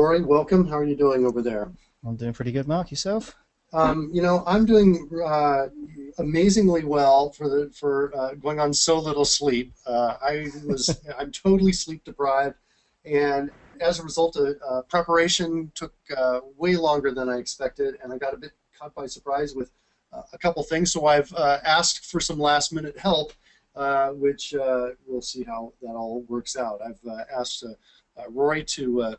Rory, welcome. How are you doing over there? I'm doing pretty good, Mark. Yourself? I'm doing amazingly well for going on so little sleep. I'm totally sleep deprived, and as a result, preparation took way longer than I expected, and I got a bit caught by surprise with a couple things. So I've asked for some last-minute help, which we'll see how that all works out. I've asked Rory to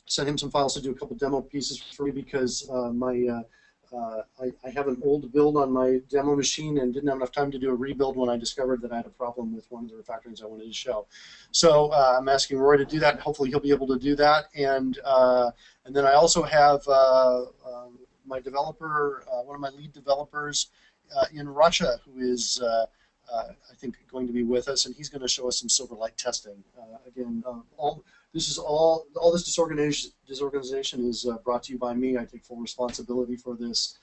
send him some files to do a couple demo pieces for me because I have an old build on my demo machine and didn't have enough time to do a rebuild when I discovered that I had a problem with one of the refactorings I wanted to show. So I'm asking Roy to do that. Hopefully he'll be able to do that. And then I also have my developer, one of my lead developers in Russia, who is I think going to be with us, and he's going to show us some Silverlight testing. Again, all this disorganization is brought to you by me. I take full responsibility for this.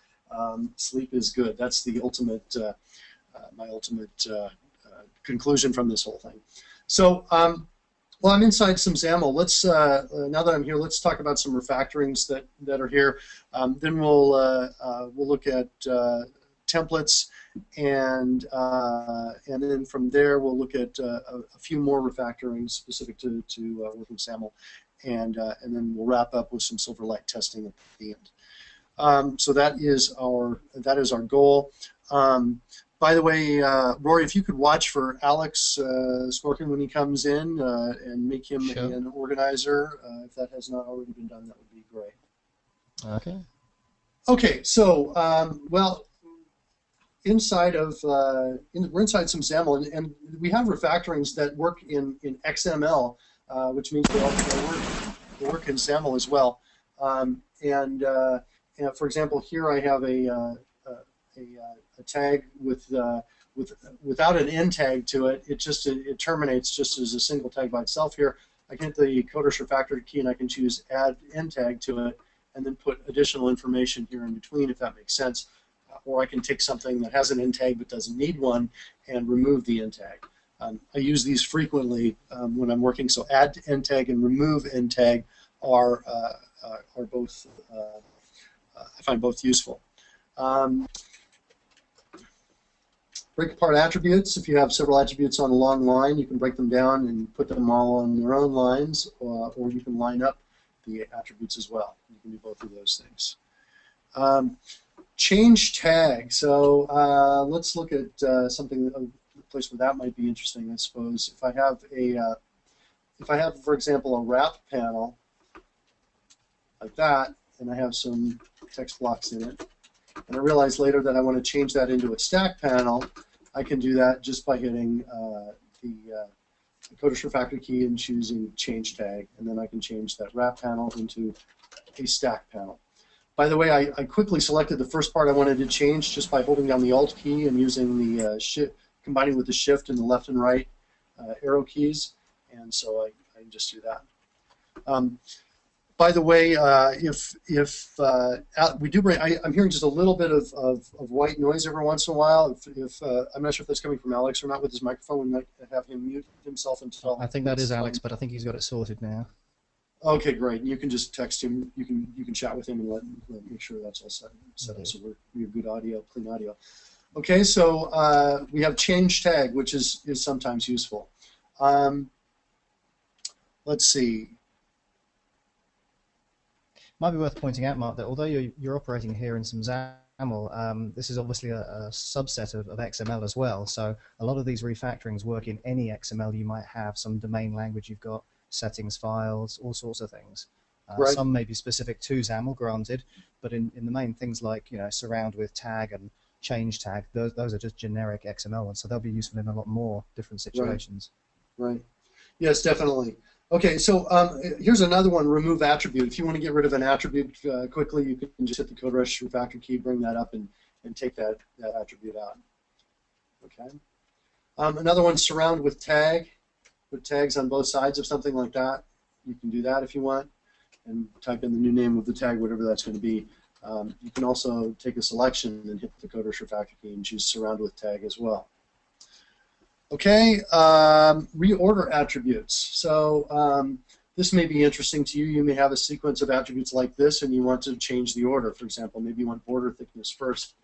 Sleep is good. That's the ultimate, my ultimate conclusion from this whole thing. So, well, I'm inside some XAML. Let's now that I'm here, let's talk about some refactorings that are here. Then we'll look at templates, and then from there we'll look at a few more refactorings specific to working XAML, and then we'll wrap up with some Silverlight testing at the end. So that is our goal. By the way, Rory, if you could watch for Alex Skorkin when he comes in and make him an organizer, if that has not already been done, that would be great. Okay. Okay. So well. Inside of we're inside some XAML, and we have refactorings that work in XML, which means they work in XAML as well. And for example, here I have a tag without an end tag to it. It terminates just as a single tag by itself. Here I can hit the CodeRush refactor key, and I can choose add end tag to it, and then put additional information here in between, if that makes sense. Or I can take something that has an end tag but doesn't need one and remove the end tag. I use these frequently when I'm working. So add end tag and remove end tag are both I find both useful. Break apart attributes. If you have several attributes on a long line, you can break them down and put them all on their own lines, or you can line up the attributes as well. You can do both of those things. Change tag. So let's look at something, a place where that might be interesting, I suppose. If I have, for example, a wrap panel like that, and I have some text blocks in it, and I realize later that I want to change that into a stack panel, I can do that just by hitting the CodeRush refactor key and choosing change tag, and then I can change that wrap panel into a stack panel. By the way, I quickly selected the first part I wanted to change just by holding down the Alt key and using the shift, combining with the Shift and the left and right arrow keys, and so I can just do that. By the way, if we do bring, I'm hearing just a little bit of white noise every once in a while. If I'm not sure if that's coming from Alex or not with his microphone, we might have him mute himself until. I think that is Alex, but I think he's got it sorted now. Okay, great. You can just text him. You can chat with him and make sure that's all set up. So we have good audio, clean audio. Okay, so we have change tag, which is sometimes useful. Let's see. Might be worth pointing out, Mark, that although you're operating here in some XAML, this is obviously a subset of XML as well. So a lot of these refactorings work in any XML you might have, some domain language you've got, settings files, all sorts of things. Right. Some may be specific to XAML, granted, but in the main things like surround with tag and change tag, those are just generic XML ones, so they'll be useful in a lot more different situations. Right. Yes, definitely. Okay, so here's another one: remove attribute. If you want to get rid of an attribute quickly, you can just hit the CodeRush refactor key, bring that up, and take that attribute out. Okay. Another one: surround with tag. Put tags on both sides of something like that. You can do that if you want, and type in the new name of the tag, whatever that's going to be. You can also take a selection and hit the CodeRush refactor key and choose surround with tag as well. Okay, reorder attributes. So this may be interesting to you. You may have a sequence of attributes like this, and you want to change the order. For example, maybe you want border thickness first,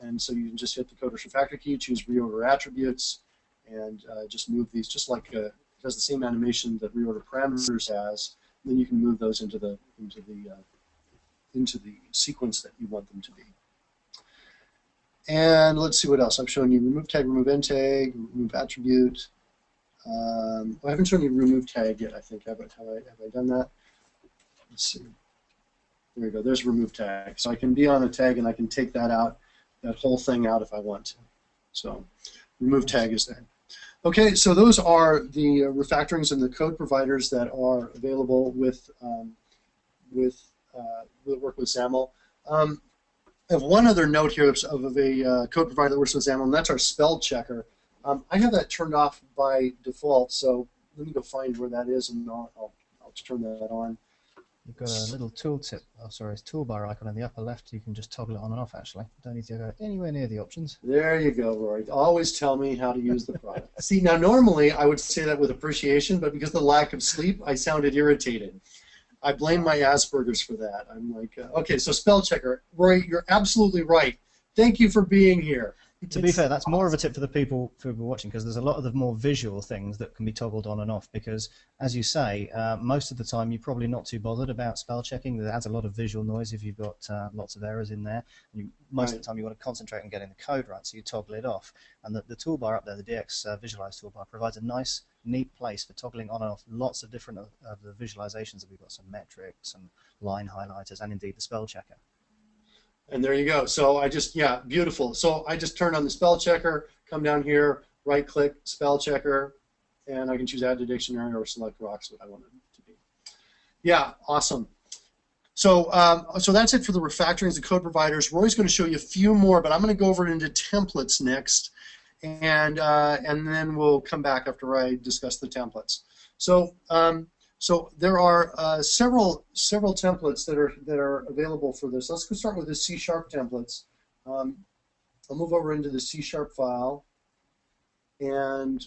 and so you can just hit the CodeRush refactor key, choose Reorder Attributes, and just move these, just like it has the same animation that Reorder Parameters has. And then you can move those into the sequence that you want them to be. And let's see what else. I've shown you remove tag, remove end tag, remove attribute. I haven't shown you remove tag yet, I think. Have I done that? Let's see. There we go. There's remove tag. So I can be on a tag and I can take that out, that whole thing out if I want to. So remove tag is there. Okay, so those are the refactorings and the code providers that are available with work with XAML. I have one other note here of a code provider that works with XAML, and that's our spell checker. I have that turned off by default, so let me go find where that is, and I'll turn that on. You've got a little tooltip, toolbar icon in the upper left. You can just toggle it on and off, actually. Don't need to go anywhere near the options. There you go, Rory. Always tell me how to use the product. See, now normally I would say that with appreciation, but because of the lack of sleep, I sounded irritated. I blame my Asperger's for that. I'm like, okay, so spell checker. Rory, you're absolutely right. Thank you for being here. To be fair, that's more of a tip for the people who are watching, because there's a lot of the more visual things that can be toggled on and off, because, as you say, most of the time you're probably not too bothered about spell checking. That adds a lot of visual noise if you've got lots of errors in there. Most of the time you want to concentrate on getting the code right, so you toggle it off. And the toolbar up there, the DX Visualize toolbar, provides a nice, neat place for toggling on and off lots of different of the visualizations that we've got, some metrics, some line highlighters, and indeed the spell checker. And there you go. So I just, yeah, beautiful. So I just turn on the spell checker, come down here, right-click, spell checker, and I can choose add to dictionary or select rocks what I want it to be. Yeah, awesome. So so that's it for the refactorings, the code providers. Roy's going to show you a few more, but I'm going to go over into templates next, and then we'll come back after I discuss the templates. So so there are several templates that are available for this. Let's go start with the C# templates. I'll move over into the C# file, and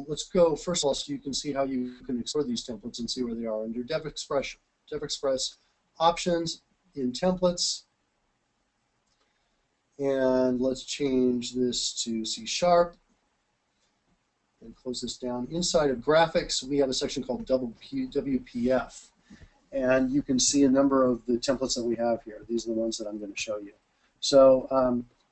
let's go first of all so you can see how you can explore these templates and see where they are. Under DevExpress options in templates, and let's change this to C#. And close this down. Inside of graphics, we have a section called WPF, and you can see a number of the templates that we have here. These are the ones that I'm going to show you. So,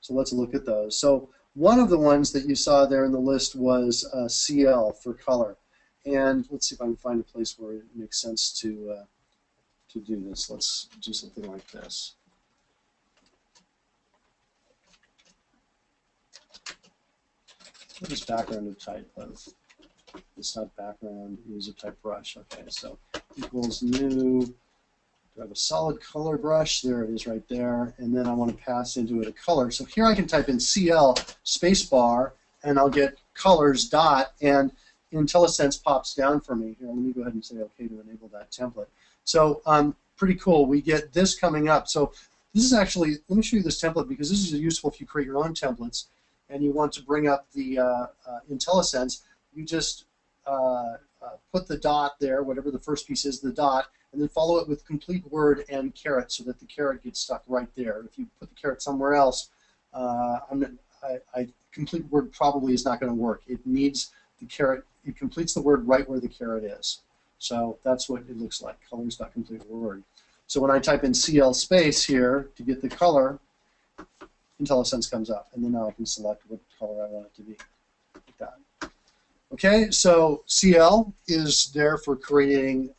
so let's look at those. So one of the ones that you saw there in the list was CL for color, and let's see if I can find a place where it makes sense to do this. Let's do something like this. What is background of type of? It's not background, use of type brush. Okay, so equals new. Do I have a solid color brush? There it is right there. And then I want to pass into it a color. So here I can type in CL spacebar, and I'll get colors dot, and IntelliSense pops down for me. Here, let me go ahead and say OK to enable that template. So pretty cool. We get this coming up. So this is actually, let me show you this template because this is useful if you create your own templates and you want to bring up the IntelliSense. You just put the dot there, whatever the first piece is, the dot, and then follow it with complete word and caret so that the caret gets stuck right there. If you put the caret somewhere else, complete word probably is not going to work. It needs the caret. It completes the word right where the caret is. So that's what it looks like, colors.complete word. So when I type in CL space here to get the color, IntelliSense comes up, and then now I can select what color I want it to be, like that. Okay, so CL is there for creating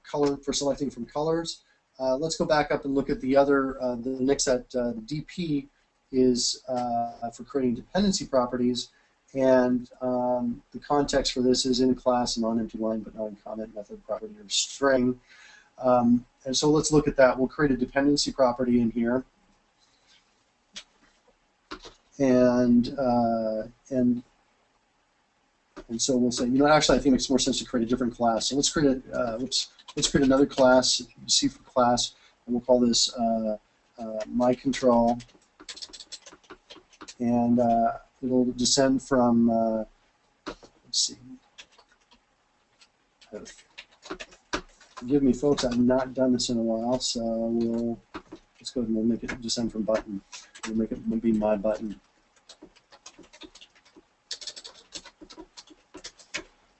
color, for selecting from colors. Let's go back up and look at the other. The next set, DP, is for creating dependency properties, and the context for this is in class, non-empty line, but not in comment, method, property, or string. And so let's look at that. We'll create a dependency property in here, and so we'll say, you know, actually, I think it makes more sense to create a different class. So let's create let's create another class, C for class, and we'll call this my control, and it'll descend from Let's see. Forgive me, folks. I've not done this in a while, so let's go ahead and we'll make it descend from button. We'll make it be my button.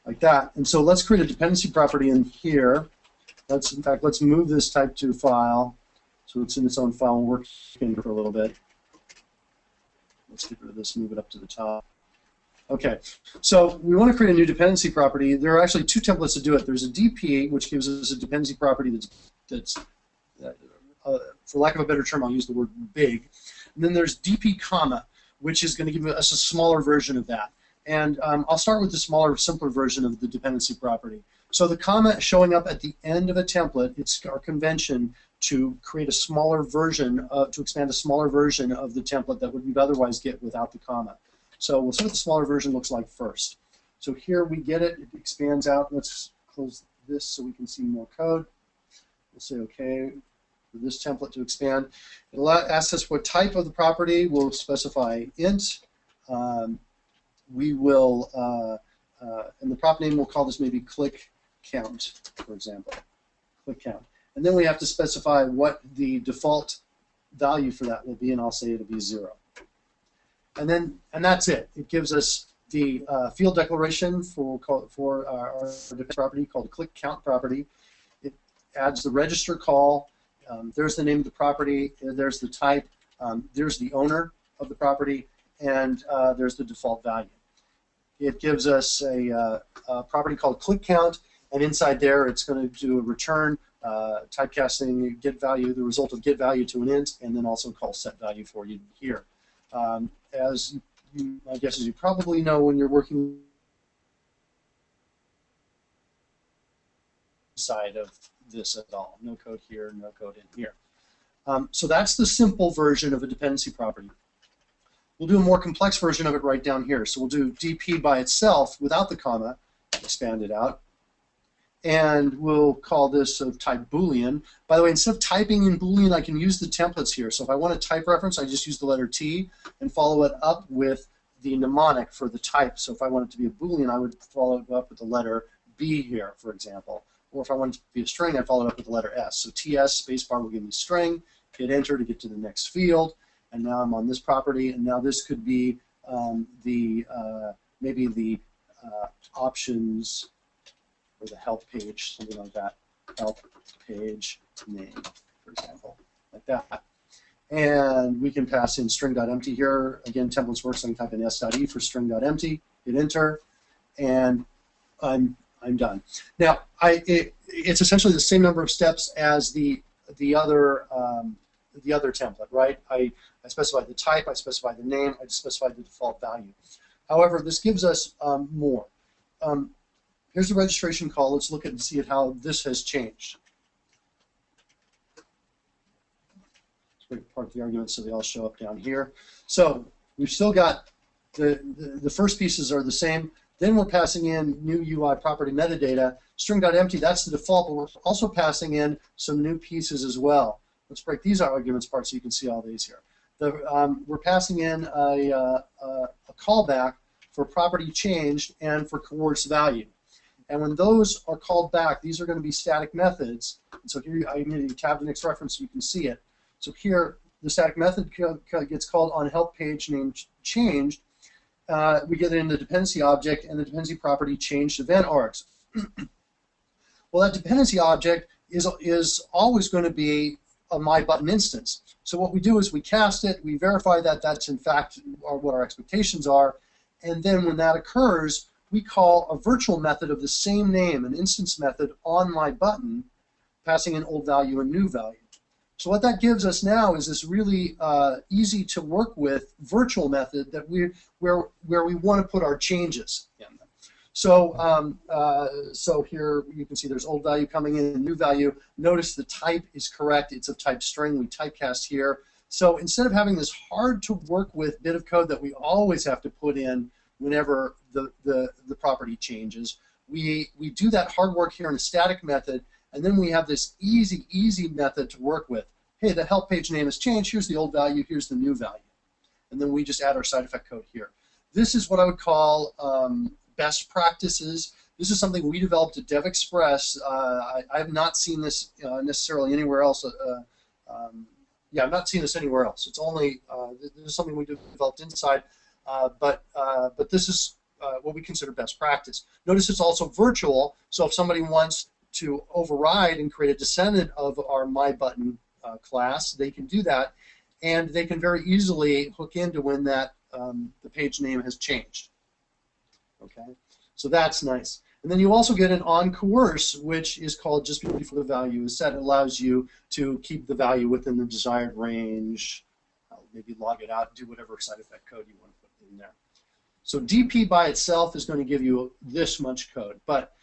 Like that. And so let's create a dependency property in here. In fact, let's move this type to file so it's in its own file and work for a little bit. Let's get rid of this, move it up to the top. Okay, so we want to create a new dependency property. There are actually two templates to do it. There's a DP, which gives us a dependency property that's for lack of a better term, I'll use the word big. And then there's DP comma, which is going to give us a smaller version of that. And I'll start with the smaller, simpler version of the dependency property. So the comma showing up at the end of a template, it's our convention to create a smaller version, to expand a smaller version of the template that we'd otherwise get without the comma. So we'll see what the smaller version looks like first. So here we get it. It expands out. Let's close this so we can see more code. We'll say OK for this template to expand. It asks us what type of the property. We'll specify int. We will, and the prop name, we'll call this maybe click count, for example. Click count. And then we have to specify what the default value for that will be, and I'll say it'll be 0. And that's it. It gives us the field declaration for our property called click count property. It adds the register call. There's the name of the property. There's the type. There's the owner of the property, and there's the default value. It gives us a property called click count, and inside there it's going to do a return, typecasting get value, the result of get value to an int, and then also call set value for you here. As you, I guess, as you probably know when you're working side of this at all. No code here, no code in here. So that's the simple version of a dependency property. We'll do a more complex version of it right down here. So we'll do DP by itself without the comma, expand it out, and we'll call this of type Boolean. By the way, instead of typing in Boolean, I can use the templates here. So if I want a type reference, I just use the letter T and follow it up with the mnemonic for the type. So if I want it to be a Boolean, I would follow it up with the letter B here, for example. Or if I want it to be a string, I'd follow it up with the letter S. So TS spacebar will give me string, hit enter to get to the next field. And now I'm on this property, and now this could be maybe the options or the help page, something like that. Help page name, for example, like that. And we can pass in string.empty here. Again, templates work, so I can type in s.e for string.empty, hit enter, and I'm done. Now, it's essentially the same number of steps as the other template, right? I specify the type, I specify the name, I specify the default value. However, this gives us more. Here's the registration call. Let's look at and see how this has changed. Let's break apart the arguments so they all show up down here. So we've still got the first pieces are the same. Then we're passing in new UI property metadata. String.empty, that's the default, but we're also passing in some new pieces as well. Let's break these arguments apart so you can see all these here. We're passing in a callback for property changed and for coerce value. And when those are called back, these are going to be static methods. And so here I need to tab the next reference so you can see it. So here the static method gets called on help page name changed. We get it in the dependency object and the dependency property changed event args. Well, that dependency object is always going to be a my button instance. So what we do is we cast it, we verify that that's in fact what our expectations are, and then when that occurs, we call a virtual method of the same name, an instance method on my button, passing in old value and new value. So what that gives us now is this really easy to work with virtual method that where we want to put our changes in. So so here you can see there's old value coming in and new value. Notice the type is correct. It's of type string. We typecast here. So instead of having this hard to work with bit of code that we always have to put in whenever the property changes, we do that hard work here in a static method, and then we have this easy method to work with. Hey, the help page name has changed. Here's the old value. Here's the new value. And then we just add our side effect code here. This is what I would call best practices. This is something we developed at DevExpress. I have not seen this necessarily anywhere else. Yeah, I've not seen this anywhere else. It's only this is something we developed inside, but this is what we consider best practice. Notice it's also virtual, so if somebody wants to override and create a descendant of our MyButton class, they can do that, and they can very easily hook into when that the page name has changed. Okay, so that's nice. And then you also get an onCoerce, which is called just before the value is set. It allows you to keep the value within the desired range, maybe log it out, do whatever side effect code you want to put in there. So DP by itself is going to give you this much code, but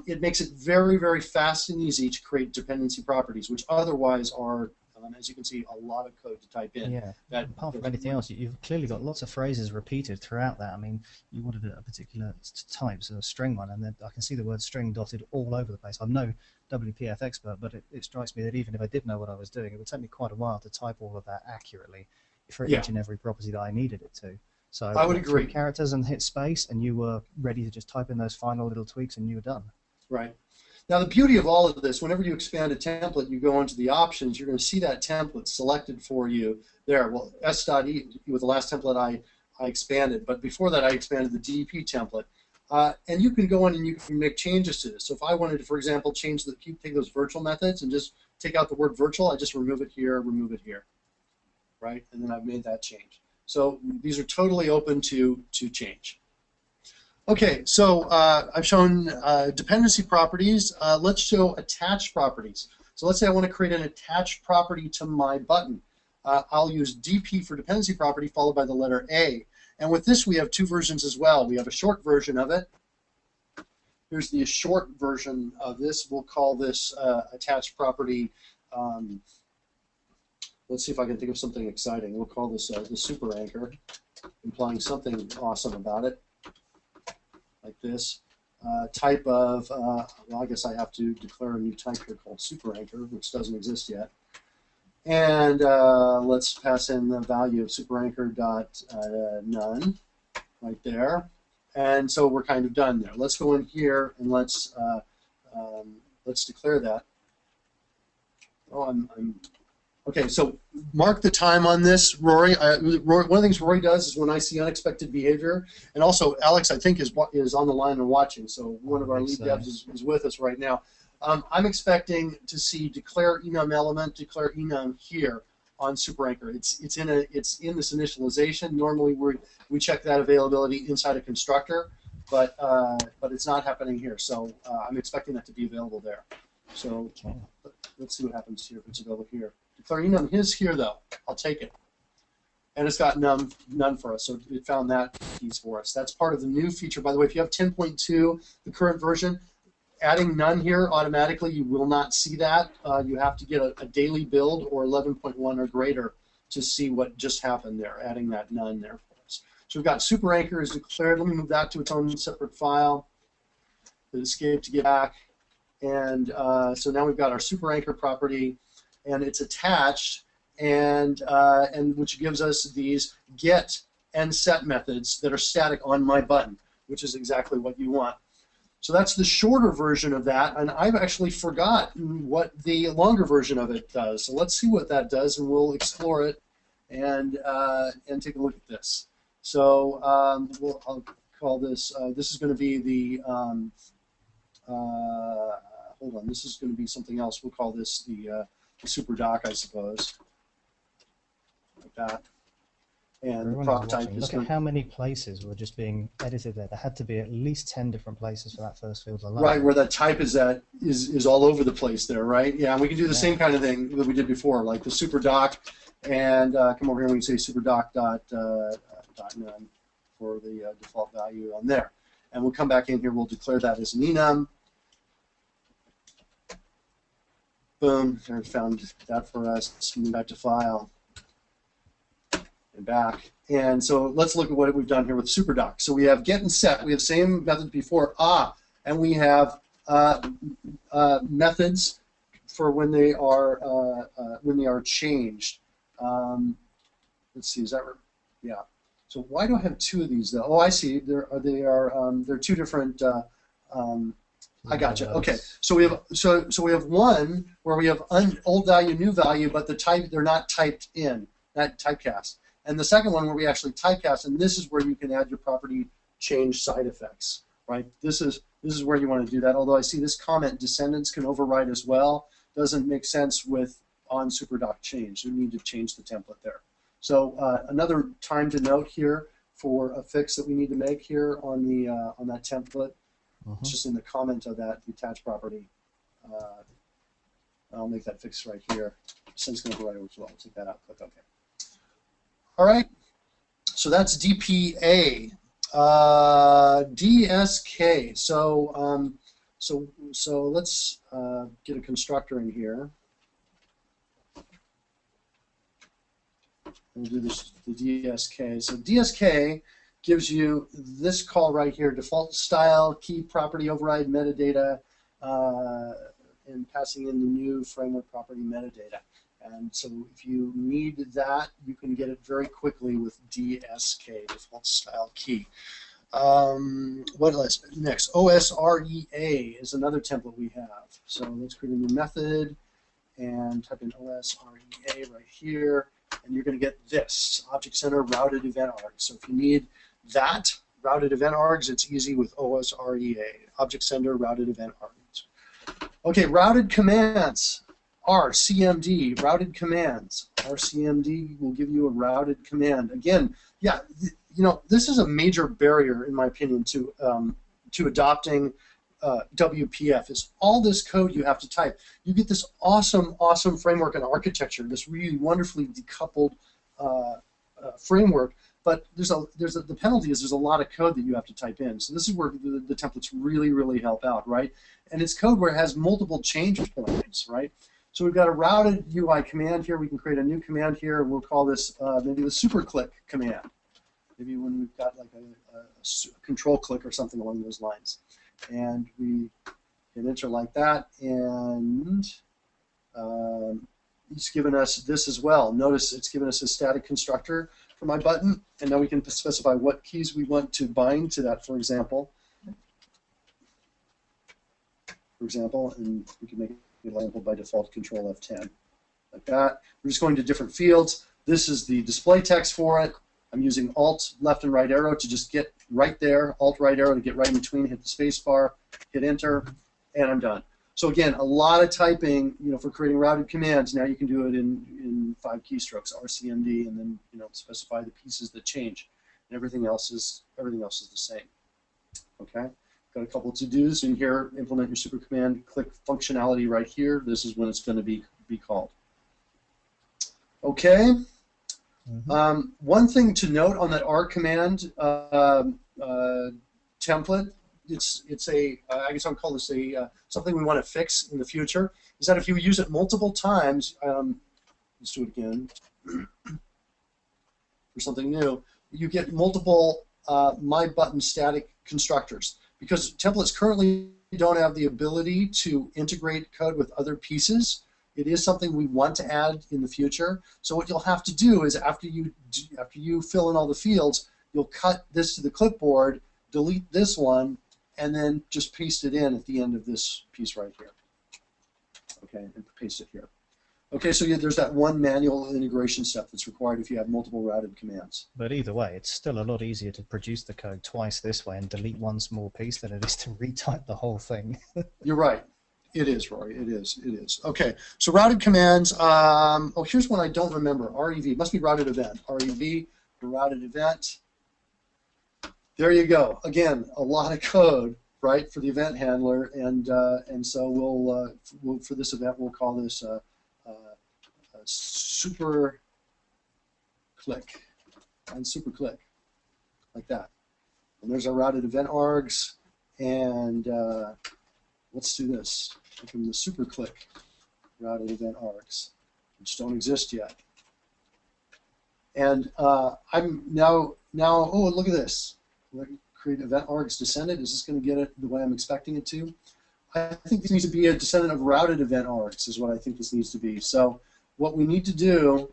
it makes it very, very fast and easy to create dependency properties, which otherwise are, as you can see, a lot of code to type in. Yeah. Apart from anything else, you've clearly got lots of phrases repeated throughout that. I mean, you wanted a particular type, so a string one, and then I can see the word string dotted all over the place. I'm no WPF expert, but it strikes me that even if I did know what I was doing, it would take me quite a while to type all of that accurately for each and every property that I needed it to. So I would agree. 3 characters and hit space, and you were ready to just type in those final little tweaks, and you were done. Right. Now, the beauty of all of this, whenever you expand a template, you go into the options, you're going to see that template selected for you there. Well, s.e was the last template I expanded, but before that I expanded the DP template. And you can go in and you can make changes to this. So if I wanted to, for example, take those virtual methods and just take out the word virtual, I just remove it here, right? And then I've made that change. So these are totally open to change. Okay, so I've shown dependency properties. Let's show attached properties. So let's say I want to create an attached property to my button. I'll use DP for dependency property followed by the letter A. And with this, we have 2 versions as well. We have a short version of it. Here's the short version of this. We'll call this attached property. Let's see if I can think of something exciting. We'll call this the super anchor, implying something awesome about it. Like this type of, well, I guess I have to declare a new type here called super anchor, which doesn't exist yet. And let's pass in the value of super anchor dot none right there. And so we're kind of done there. Let's go in here and let's declare that. Oh, okay, so mark the time on this, Rory. One of the things Rory does is when I see unexpected behavior, and also Alex, I think, is on the line and watching, so one of our lead devs is with us right now. I'm expecting to see declare enum element, declare enum here on super anchor. It's in this initialization. Normally we check that availability inside a constructor, but it's not happening here. So I'm expecting that to be available there. So let's see what happens here if it's available here. Declare enum is here though. I'll take it. And it's got none for us, so it found that piece for us. That's part of the new feature. By the way, if you have 10.2, the current version, adding none here automatically, you will not see that. You have to get a daily build or 11.1 or greater to see what just happened there, adding that none there for us. So we've got super anchor is declared. Let me move that to its own separate file. Escape to get back. And so now we've got our super anchor property, and it's attached, and which gives us these get and set methods that are static on my button, which is exactly what you want. So that's the shorter version of that, and I've actually forgotten what the longer version of it does. So let's see what that does, and we'll explore it and take a look at this. So I'll call this. This is going to be the. Hold on. This is going to be something else. We'll call this the super doc, I suppose. Like that. And the prop type is. Look at how many places were just being edited there. There had to be at least 10 different places for that first field alone. Right, where that type is at is all over the place there, right? Yeah, and we can do the same kind of thing that we did before, like the super doc, and come over here and we can say super doc dot none for the default value on there. And we'll come back in here, we'll declare that as an enum. Boom, there it found that for us. Let's move back to file. And back. And so let's look at what we've done here with superdoc. So we have get and set. We have the same method before. And we have methods for when they are changed. Let's see, is that right? Yeah. So why do I have two of these though? Oh, I see. They're two different. I gotcha. Okay, so we have one where we have old value, new value, but they're not typed in, not typecast. And the second one where we actually typecast, and this is where you can add your property change side effects, right? This is where you want to do that. Although I see this comment, descendants can override as well, doesn't make sense with on superdoc change. You need to change the template there. So another time to note here for a fix that we need to make here on that template. It's just in the comment of that detached property. I'll make that fix right here. Since going to go right over as well. We'll take that out. Click OK. All right. So that's DPA. DSK. So let's get a constructor in here. We'll do this the DSK. So DSK gives you this call right here: default style, key, property, override, metadata, and passing in the new framework property metadata. And so if you need that, you can get it very quickly with DSK, default style key. What else? Next, OSREA is another template we have. So let's create a new method and type in OSREA right here, and you're going to get this, Object Center Routed Event Args. So if you need that, Routed Event Args, it's easy with OSREA, Object Center Routed Event Args. Okay, routed commands. RCMD, routed commands. RCMD will give you a routed command. Again, yeah, you know, this is a major barrier, in my opinion, to adopting WPF. Is all this code you have to type. You get this awesome framework and architecture, this really wonderfully decoupled framework. But the penalty is there's a lot of code that you have to type in. So this is where the templates really help out, right? And it's code where it has multiple change points, right? So we've got a routed UI command here. We can create a new command here, and we'll call this maybe the super click command. Maybe when we've got like a control click or something along those lines. And we hit enter like that, and it's given us this as well. Notice it's given us a static constructor for my button, and now we can specify what keys we want to bind to that, for example. And we can make it labeled by default Control F10, like that. We're just going to different fields. This is the display text for it. I'm using Alt left and right arrow to just get right there, Alt right arrow to get right in between, hit the space bar, hit enter, and I'm done. So again, a lot of typing, you know, for creating routed commands. Now you can do it in 5 keystrokes, RCMD, and then, you know, specify the pieces that change, and everything else is the same. Okay, got a couple to dos in here. Implement your super command. Click functionality right here. This is when it's going to be called. Okay. One thing to note on that R command template, it's a I guess I'll call this a something we want to fix in the future, is that if you use it multiple times, let's do it again for something new, you get multiple my button static constructors, because templates currently don't have the ability to integrate code with other pieces. It is something we want to add in the future. So what you'll have to do is after you fill in all the fields, you'll cut this to the clipboard, delete this one, and then just paste it in at the end of this piece right here. Okay, and paste it here. Okay, so yeah, there's that one manual integration step that's required if you have multiple routed commands. But either way, it's still a lot easier to produce the code twice this way and delete one small piece than it is to retype the whole thing. You're right. It is, Rory. It is. It is. Okay. So routed commands. Oh, here's one I don't remember. REV must be routed event. REV, routed event. There you go. Again, a lot of code, right, for the event handler, and so we'll for this event we'll call this super click and super click, like that. And there's our routed event args, and let's do this. From the super click routed event args, which don't exist yet. And I'm now. Oh, look at this. Create event args descendant. Is this going to get it the way I'm expecting it to? I think this needs to be a descendant of routed event args. Is what I think this needs to be. So what we need to do,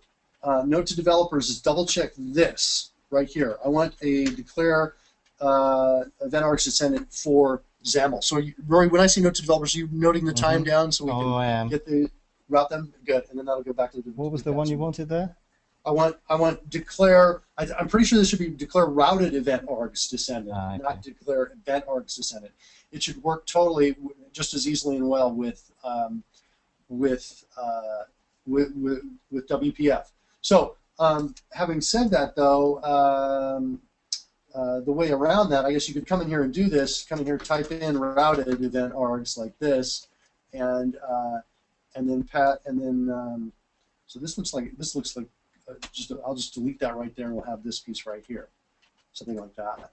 note to developers, is double check this right here. I want a declare event args descendant for XAML. So, Rory, when I say note to developers, are you noting the time down so we can get the route them? Good, and then that'll go back to the. What was the one you wanted there? I want declare. I'm pretty sure this should be declare routed event args descendant, not declare event args descendant. It should work totally just as easily and well with WPF. So, having said that, though, the way around that, I guess you could come in here and do this. Come in here, type in routed event args like this, and then so this looks like I'll just delete that right there, and we'll have this piece right here, something like that.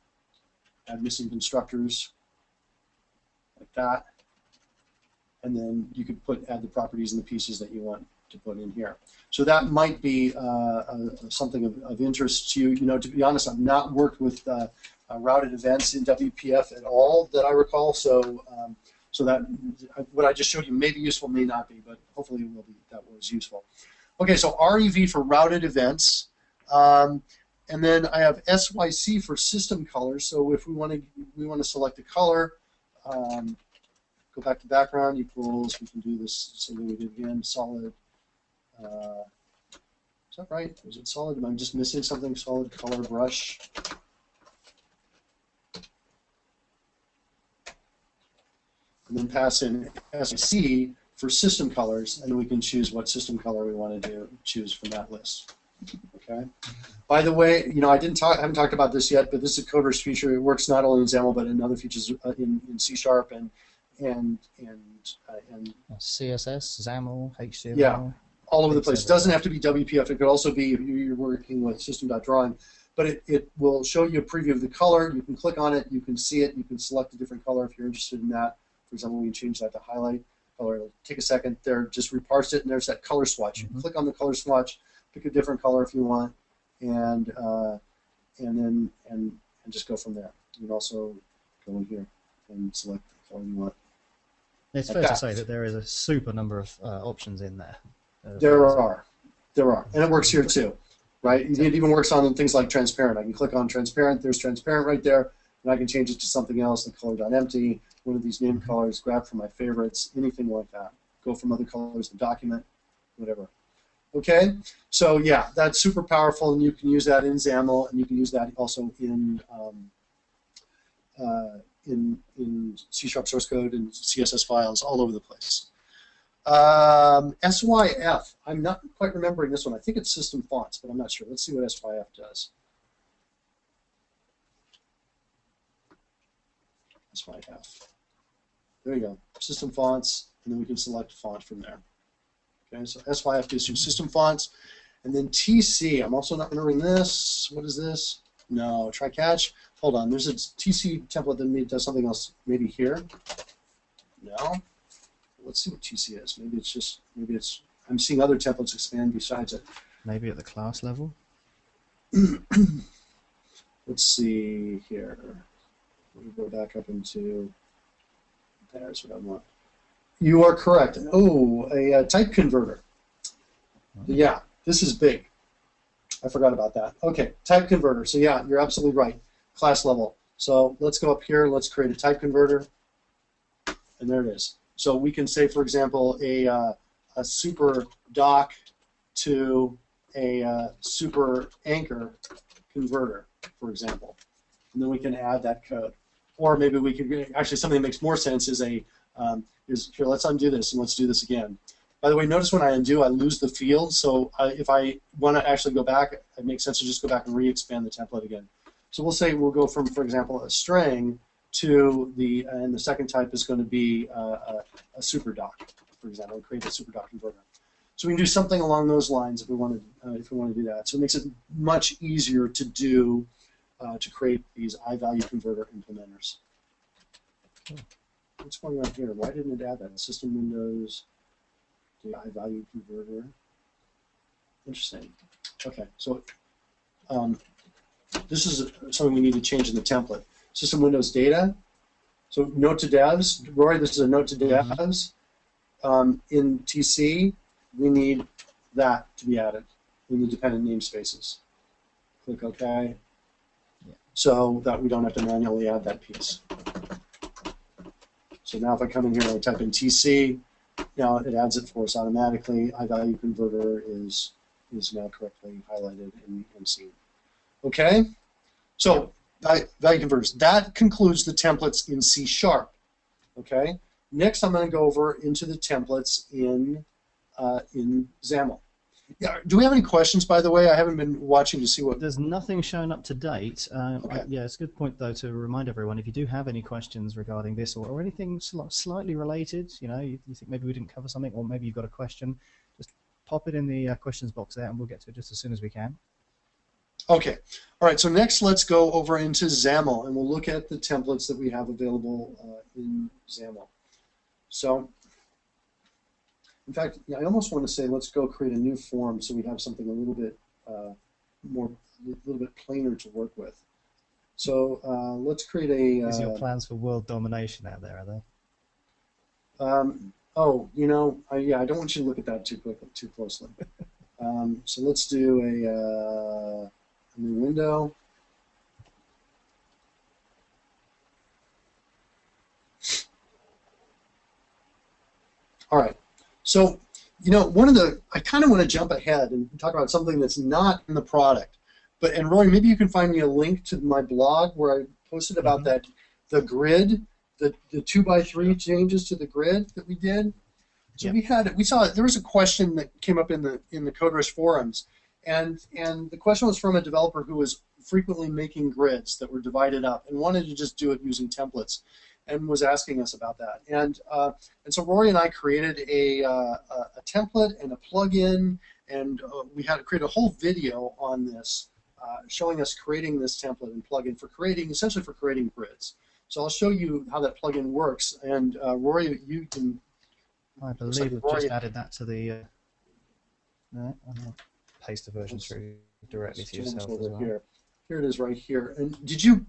Add missing constructors like that, and then you could add the properties and the pieces that you want to put in here. So that might be something of interest to you. You know, to be honest, I've not worked with routed events in WPF at all that I recall. So so that what I just showed you may be useful, may not be, but hopefully it will be. That was useful. Okay, so REV for routed events, and then I have SYC for system colors. So if we want to select a color. Go back to background equals, we can do this same way we did again, solid. Is that right? Is it solid? Am I just missing something? Solid color brush. And then pass in SYC for system colors, and then we can choose what system color we want to choose from that list. Okay. By the way, you know, I haven't talked about this yet, but this is a CodeRush feature. It works not only in XAML but in other features in C# and CSS, XAML, HTML. Yeah, all over the place. It doesn't have to be WPF. It could also be if you're working with system.drawing, but it will show you a preview of the color. You can click on it. You can see it. You can select a different color if you're interested in that. For example, we can change that to highlight color. It'll take a second there. Just reparse it, and there's that color swatch. You can click on the color swatch, pick a different color if you want, and just go from there. You can also go in here and select the color you want. It's fair to say that there is a super number of options in there. There are, and it works here too, right? It even works on things like transparent. I can click on transparent. There's transparent right there, and I can change it to something else, like color.empty, one of these name colors, grab from my favorites, anything like that. Go from other colors in the document, whatever. Okay, so yeah, that's super powerful, and you can use that in XAML, and you can use that also in C# source code and CSS files all over the place. SYF, I'm not quite remembering this one. I think it's system fonts, but I'm not sure. Let's see what SYF does. SYF. There you go. System fonts, and then we can select font from there. Okay, so SYF gives you system fonts. And then TC, I'm also not remembering this. What is this? No, try catch. Hold on, there's a TC template that does something else. Maybe here? No? Let's see what TC is. Maybe it's, I'm seeing other templates expand besides it. Maybe at the class level? Let's see here. Let me go back up into, there's what I want. You are correct. Oh, a type converter. Yeah, this is big. I forgot about that. Okay, type converter. So yeah, you're absolutely right. Class level. So let's go up here. Let's create a type converter. And there it is. So we can say, for example, a super doc to a super anchor converter, for example. And then we can add that code. Or maybe we could, actually something that makes more sense is here, let's undo this and let's do this again. By the way, notice when I undo, I lose the field. So if I want to actually go back, it makes sense to just go back and re-expand the template again. So we'll say we'll go from, for example, a string to and the second type is going to be a super doc, for example, and create a super doc converter. So we can do something along those lines if we want to do that. So it makes it much easier to do to create these I-value converter implementers. What's going on here? Why didn't it add that? System Windows, the I-value converter. Interesting. Okay, so this is something we need to change in the template. System Windows data. So note to devs. Rory, this is a note to devs. In TC, we need that to be added in the dependent namespaces. Click OK. so that we don't have to manually add that piece. So now if I come in here and I type in TC, now it adds it for us automatically. iValue converter is now correctly highlighted and seen. Okay, so value converters. That concludes the templates in C#. Okay, next I'm going to go over into the templates in XAML. Yeah, do we have any questions, by the way? I haven't been watching to see what... There's nothing shown up to date. Okay. Yeah, it's a good point, though, to remind everyone, if you do have any questions regarding this or anything slightly related, you know, you think maybe we didn't cover something, or maybe you've got a question, just pop it in the questions box there, and we'll get to it just as soon as we can. Okay. All right, so next let's go over into XAML, and we'll look at the templates that we have available in XAML. So... in fact, yeah, I almost want to say let's go create a new form so we have something a little bit a little bit plainer to work with. So let's create a... Is your plans for world domination out there, are they? Oh, you know, yeah, I don't want you to look at that too closely. So let's do a new window. All right. So, you know, I kind of want to jump ahead and talk about something that's not in the product. And Rory, maybe you can find me a link to my blog where I posted about that, the grid, the 2x3 changes to the grid that we did. So we saw there was a question that came up in the CodeRush forums, and the question was from a developer who was frequently making grids that were divided up and wanted to just do it using templates, and was asking us about that. And so Rory and I created a template and a plugin, and we had to create a whole video on this, showing us creating this template and plugin for essentially for creating grids. So I'll show you how that plugin works. And Rory, you can... I believe we've just added that to the... no, I'm going to paste the version through directly to yourself as well. Here it is right here. And did you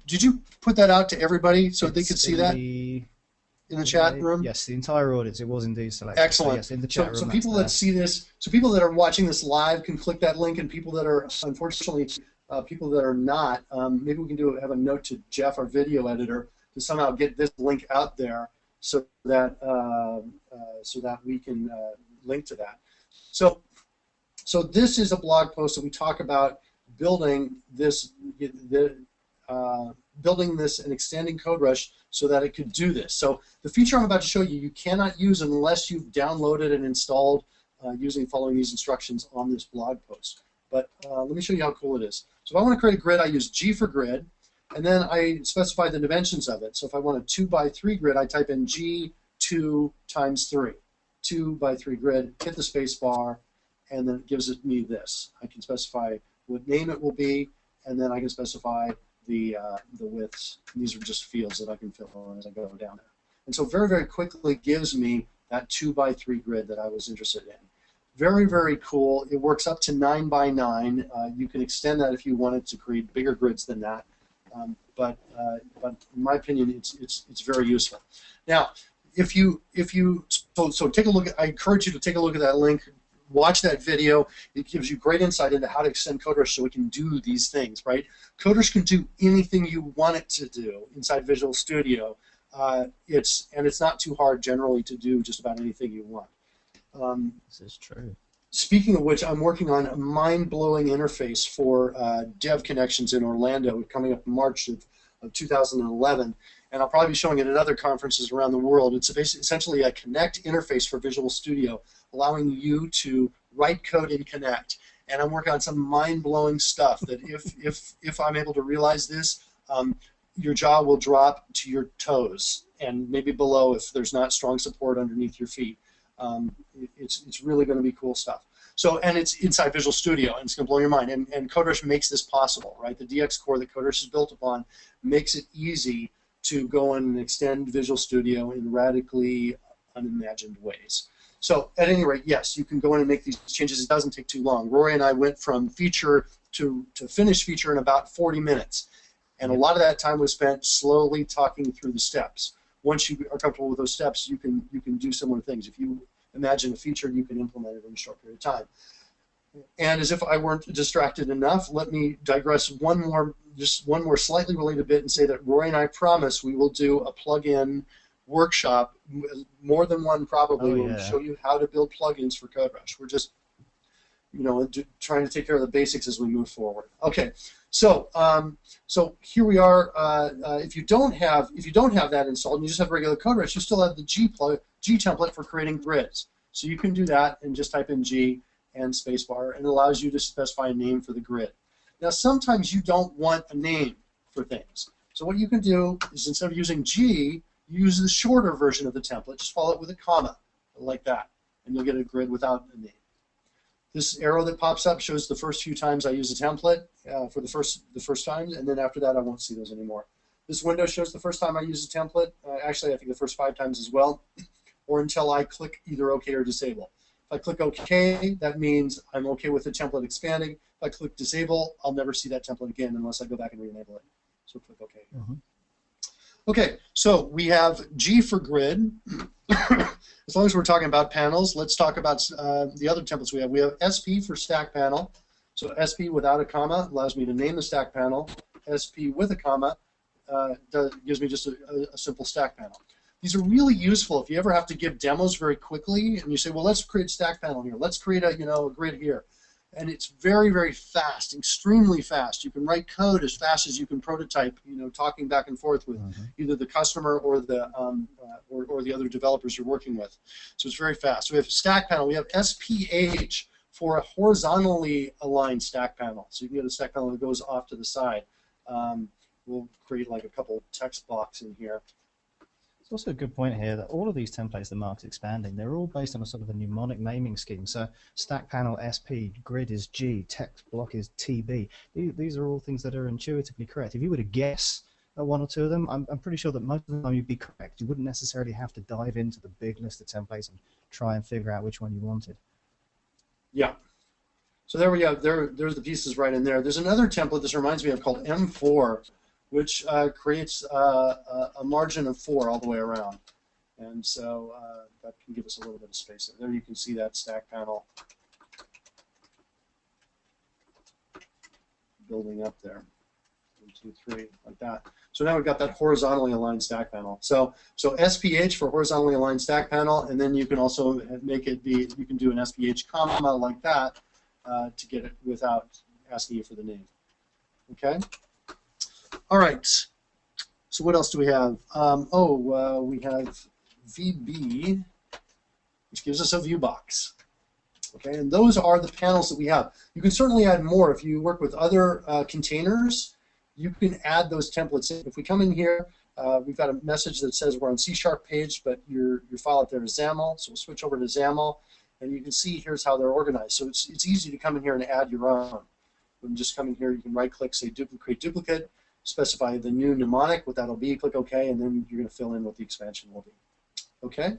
put that out to everybody so they could see that in the chat room? Yes, the entire audience. It was indeed selected. Excellent. So yes, in the chat room. So people that see this, so people that are watching this live can click that link, and people that are unfortunately people that are not, maybe we can have a note to Jeff, our video editor, to somehow get this link out there so that we can link to that. So this is a blog post that we talk about building this and extending CodeRush so that it could do this. So the feature I'm about to show you, you cannot use unless you've downloaded and installed following these instructions on this blog post. But let me show you how cool it is. So if I want to create a grid, I use G for grid, and then I specify the dimensions of it. So if I want a 2x3 grid, I type in G2 times 3. 2x3 grid, hit the space bar, and then it gives me this. I can specify what name it will be, and then I can specify the widths. And these are just fields that I can fill in as I go down there. And so very, very quickly gives me that 2x3 grid that I was interested in. Very, very cool. It works up to 9x9. You can extend that if you wanted to create bigger grids than that. But in my opinion, it's very useful. Now, so take a look. I encourage you to take a look at that link. Watch that video. It gives you great insight into how to extend CodeRush so we can do these things, right? CodeRush can do anything you want it to do inside Visual Studio. It's not too hard generally to do just about anything you want. This is true. Speaking of which, I'm working on a mind-blowing interface for Dev Connections in Orlando coming up in March of 2011. And I'll probably be showing it at other conferences around the world. It's essentially a Connect interface for Visual Studio, allowing you to write code in Connect. And I'm working on some mind-blowing stuff that if I'm able to realize this, your jaw will drop to your toes and maybe below if there's not strong support underneath your feet. It's really going to be cool stuff. So, and it's inside Visual Studio, and it's going to blow your mind. And CodeRush makes this possible, right? The DX core that CodeRush is built upon makes it easy to go in and extend Visual Studio in radically unimagined ways. So at any rate, yes, you can go in and make these changes. It doesn't take too long. Rory and I went from feature to finished feature in about 40 minutes. And a lot of that time was spent slowly talking through the steps. Once you are comfortable with those steps, you can do similar things. If you imagine a feature, you can implement it in a short period of time. And as if I weren't distracted enough, let me digress one more just one more slightly related bit and say that Rory and I promise we will do a plugin workshop, more than one probably, where we show you how to build plugins for CodeRush. We're just, trying to take care of the basics as we move forward. Okay, so so here we are. If you don't have that installed and you just have regular CodeRush, you still have the G template for creating grids. So you can do that and just type in G and spacebar, and it allows you to specify a name for the grid. Now, sometimes you don't want a name for things. So what you can do is, instead of using G, you use the shorter version of the template. Just follow it with a comma, like that, and you'll get a grid without a name. This arrow that pops up shows the first few times I use a template for the first time, and then after that I won't see those anymore. This window shows the first time I use a template. Actually, I think the first 5 times as well, or until I click either OK or Disable. If I click OK, that means I'm OK with the template expanding. If I click Disable, I'll never see that template again unless I go back and re-enable it. So click OK. Okay, so we have G for grid. As long as we're talking about panels, let's talk about the other templates we have. We have SP for Stackpanel. So SP without a comma allows me to name the stack panel. SP with a comma gives me just a simple stack panel. These are really useful if you ever have to give demos very quickly, and you say, well, let's create stack panel here. Let's create a grid here. And it's very, very fast, extremely fast. You can write code as fast as you can prototype, talking back and forth with either the customer or the other developers you're working with. So it's very fast. So we have stack panel. We have SPH for a horizontally aligned stack panel. So you can get a stack panel that goes off to the side. We'll create like a couple text blocks in here. It's also a good point here that all of these templates that Mark's expanding, they're all based on a sort of a mnemonic naming scheme. So stack panel SP, grid is G, text block is TB. These are all things that are intuitively correct. If you were to guess at one or two of them, I'm pretty sure that most of the time you'd be correct. You wouldn't necessarily have to dive into the big list of templates and try and figure out which one you wanted. Yeah. So there we go. There's the pieces right in there. There's another template this reminds me of called M4, which creates a margin of 4 all the way around. And so that can give us a little bit of space. There you can see that stack panel building up there. 1, 2, 3, like that. So now we've got that horizontally aligned stack panel. So SPH for horizontally aligned stack panel, and then you can also make it be, you can do an SPH comma like that to get it without asking you for the name. Okay? All right. So what else do we have? We have VB, which gives us a view box. Okay, and those are the panels that we have. You can certainly add more if you work with other containers. You can add those templates in. If we come in here, we've got a message that says we're on C# page, but your file out there is XAML. So we'll switch over to XAML, and you can see here's how they're organized. So it's easy to come in here and add your own. You can just come in here. You can right-click, say duplicate, specify the new mnemonic, what that'll be, click OK, and then you're going to fill in what the expansion will be. Okay?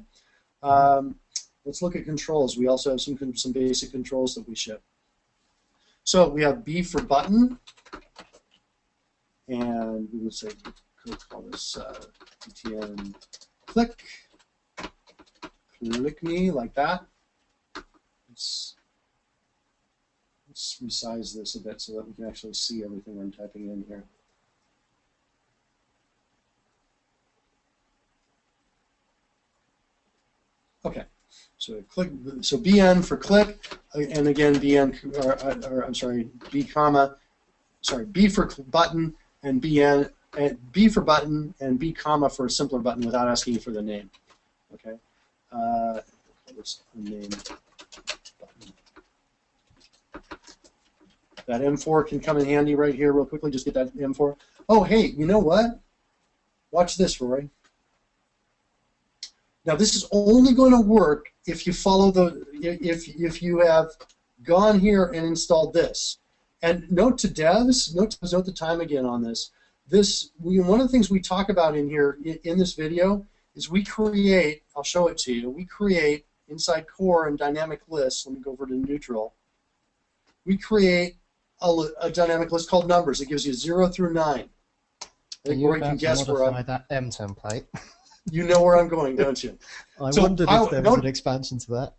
Let's look at controls. We also have some basic controls that we ship. So we have B for button, and we would say, could call this btn click me, like that. Let's resize this a bit so that we can actually see everything I'm typing in here. Okay, so click. So bn for click, and again bn, or I'm sorry, b comma, sorry, b for button, and bn, and b for button, and b comma for a simpler button without asking you for the name. Okay, let's name button. That M4 can come in handy right here, real quickly. Just get that M4. Oh, hey, you know what? Watch this, Rory. Now this is only going to work if you follow if you have gone here and installed this. And note to devs, note the time again on this. One of the things we talk about in here in this video is we create. I'll show it to you. We create inside core and dynamic lists. Let me go over to neutral. We create a dynamic list called numbers. It gives you 0 through 9. You can guess where that M template. You know where I'm going, don't you? I wondered if there was an expansion to that.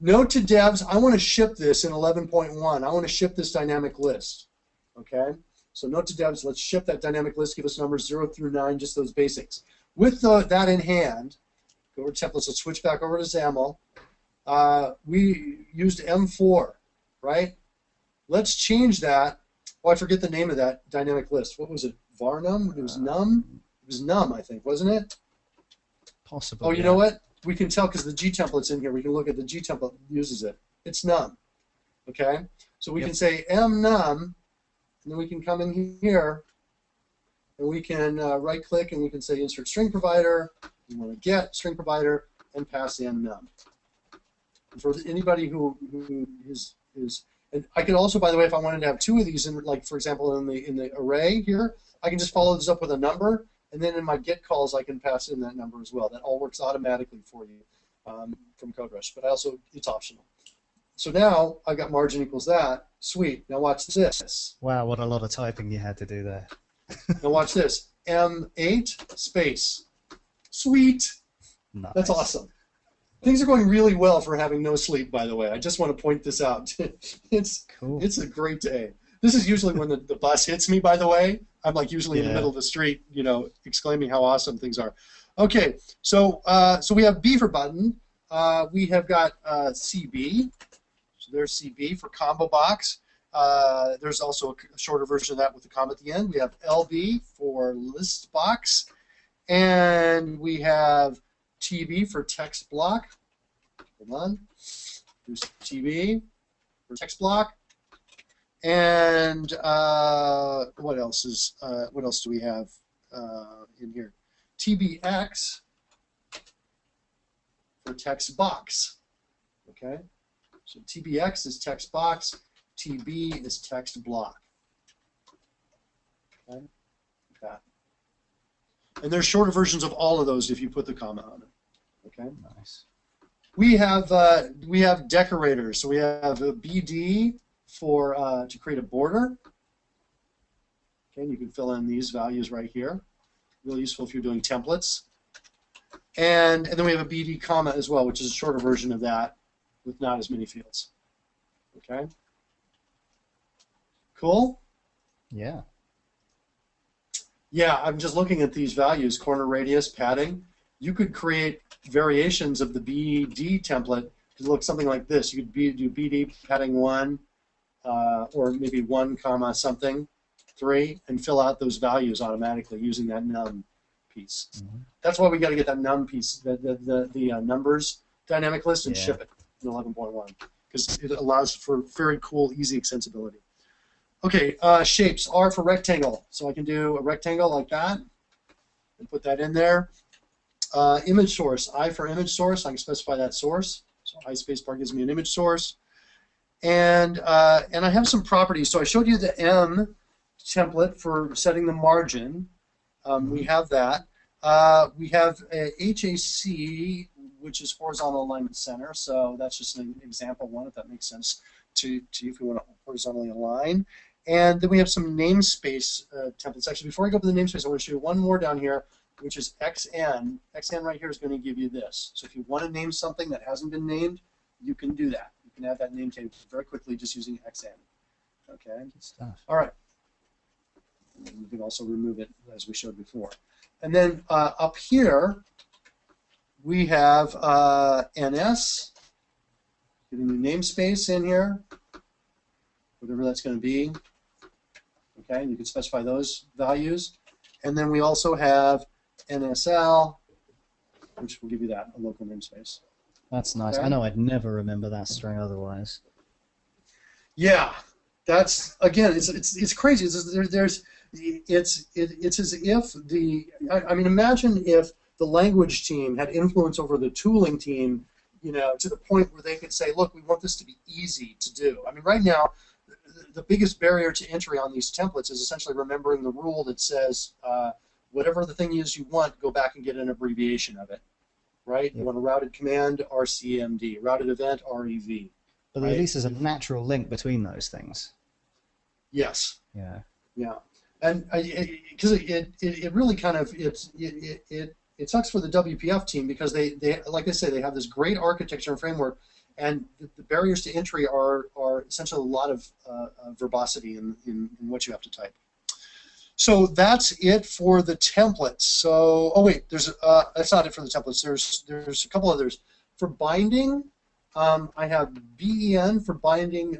Note to devs, I want to ship this in 11.1. I want to ship this dynamic list. Okay? So note to devs, let's ship that dynamic list, give us numbers 0 through 9, just those basics. With that in hand, go over to templates, let's switch back over to XAML. We used M4, right? Let's change that. Oh, I forget the name of that dynamic list. What was it? Varnum? It was num? It was num, I think, wasn't it? Possibly. Oh, you know what? We can tell because the G template's in here. We can look at the G template uses it. It's num. Okay? So we can say mnum, and then we can come in here, and we can right-click, and we can say insert string provider. We want to get string provider and pass in num. And for anybody who is and I could also, by the way, if I wanted to have two of these, in, like for example, in the array here, I can just follow this up with a number, and then in my get calls, I can pass in that number as well. That all works automatically for you from CodeRush, but also it's optional. So now I've got margin equals that. Sweet. Now watch this. Wow, what a lot of typing you had to do there. Now watch this. M8 space. Sweet. Nice. That's awesome. Things are going really well for having no sleep, by the way. I just want to point this out. It's cool. It's a great day. This is usually when the bus hits me, by the way. I'm like usually in the middle of the street, you know, exclaiming how awesome things are. Okay, so we have B for button. We have got CB. So there's CB for combo box. There's also a shorter version of that with the comma at the end. We have LB for list box. And we have TB for text block. Hold on. There's TB for text block. And what else do we have in here? TBX for text box. Okay. So TBX is text box. TB is text block. Okay. Like that. And there's shorter versions of all of those if you put the comma on it. Okay. Nice. We have decorators. So we have a BD for to create a border. Okay, and you can fill in these values right here. Really useful if you're doing templates. And then we have a BD comma as well, which is a shorter version of that with not as many fields. Okay. Cool. Yeah. Yeah, I'm just looking at these values, corner radius, padding. You could create variations of the BD template to look something like this. You could do BD padding 1, or maybe 1 comma something, 3, and fill out those values automatically using that num piece. Mm-hmm. That's why we got to get that num piece, the numbers dynamic list, and ship it in 11.1 because it allows for very cool, easy extensibility. Okay, shapes. R for rectangle. So I can do a rectangle like that and put that in there. Image source. I for image source. I can specify that source. So I spacebar gives me an image source. And I have some properties. So I showed you the M template for setting the margin. We have that. We have a HAC, which is horizontal alignment center. So that's just an example one, if that makes sense to you if you want to horizontally align. And then we have some namespace templates. Actually, before I go to the namespace, I want to show you one more down here, which is XN. XN right here is going to give you this. So if you want to name something that hasn't been named, you can do that. You can add that name tag very quickly just using XN. Okay. Good stuff. All right. And you can also remove it as we showed before. And then up here, we have NS. Get a new namespace in here, whatever that's going to be. Okay, and you can specify those values. And then we also have NSL, which will give you that, a local namespace. That's nice. Okay. I know I'd never remember that string otherwise. Yeah, that's again, it's crazy. It's as if I mean, imagine if the language team had influence over the tooling team, you know, to the point where they could say, look, we want this to be easy to do. I mean, right now, the biggest barrier to entry on these templates is essentially remembering the rule that says, whatever the thing is you want, go back and get an abbreviation of it, right? Yep. You want a routed command, RCMD, routed event, REV. But right? At least there's a natural link between those things. Yes. Yeah. Yeah. And because it really kind of, it sucks for the WPF team because they like I say, they have this great architecture and framework, and the barriers to entry are essentially a lot of verbosity in what you have to type. So that's it for the templates. So, oh wait, that's not it for the templates. There's a couple others. For binding, I have BEN for binding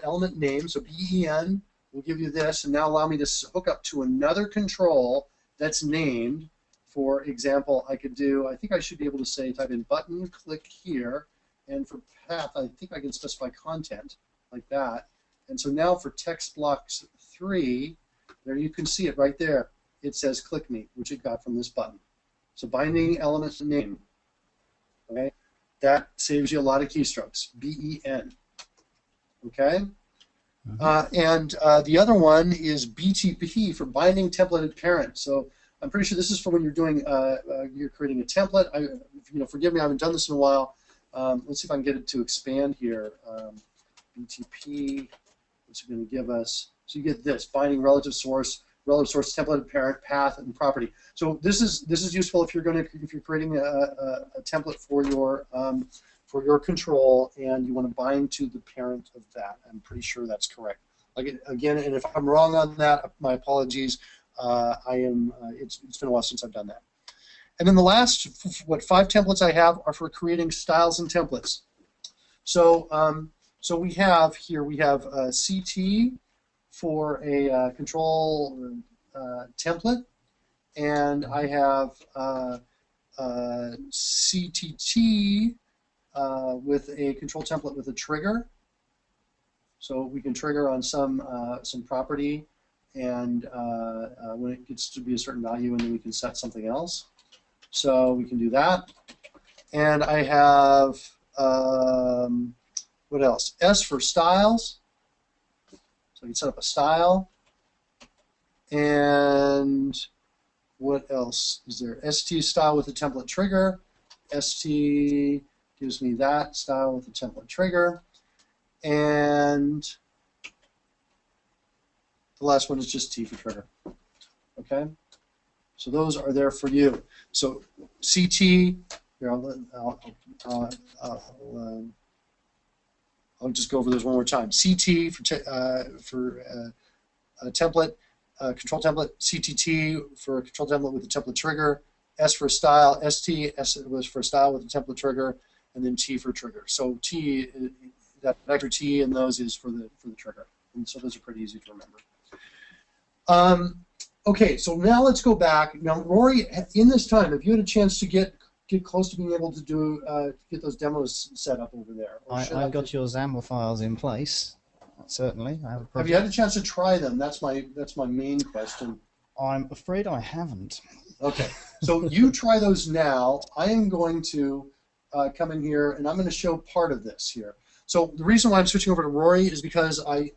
element name. So BEN will give you this, and now allow me to hook up to another control that's named. For example, I could do, I think I should be able to say, type in button, click here, and for path, I think I can specify content like that. And so now for text blocks 3, there you can see it right there. It says click me, which it got from this button. So binding element name. Okay, that saves you a lot of keystrokes. BEN. Okay. And the other one is BTP for binding templated parent. So I'm pretty sure this is for when you're doing you're creating a template. Forgive me, I haven't done this in a while. Let's see if I can get it to expand here. BTP. What's it going to give us? So you get this: binding relative source templated parent, path, and property. So this is useful if you're creating a template for your control and you want to bind to the parent of that. I'm pretty sure that's correct. Again, and if I'm wrong on that, my apologies. It's been a while since I've done that. And then the last 5 templates I have are for creating styles and templates. So we have CT for a control template, and I have CTT with a control template with a trigger. So we can trigger on some property, and when it gets to be a certain value, and then we can set something else. So we can do that. And I have what else? S for styles. So you can set up a style. And what else is there? ST style with a template trigger. ST gives me that style with a template trigger. And the last one is just T for trigger. Okay? So those are there for you. So CT, here, I'll just go over those one more time. CT for a template, control template, CTT for a control template with a template trigger, S for style, S was for style with a template trigger, and then T for trigger. So T, that vector T in those is for the trigger. And so those are pretty easy to remember. Okay, so now let's go back. Now, Rory, in this time, have you had a chance to get close to being able to do get those demos set up over there? I've got your XAML files in place. Certainly, I have you had a chance to try them? That's my main question. I'm afraid I haven't. Okay, so you try those now. I am going to come in here, and I'm going to show part of this here. So the reason why I'm switching over to Rory is because I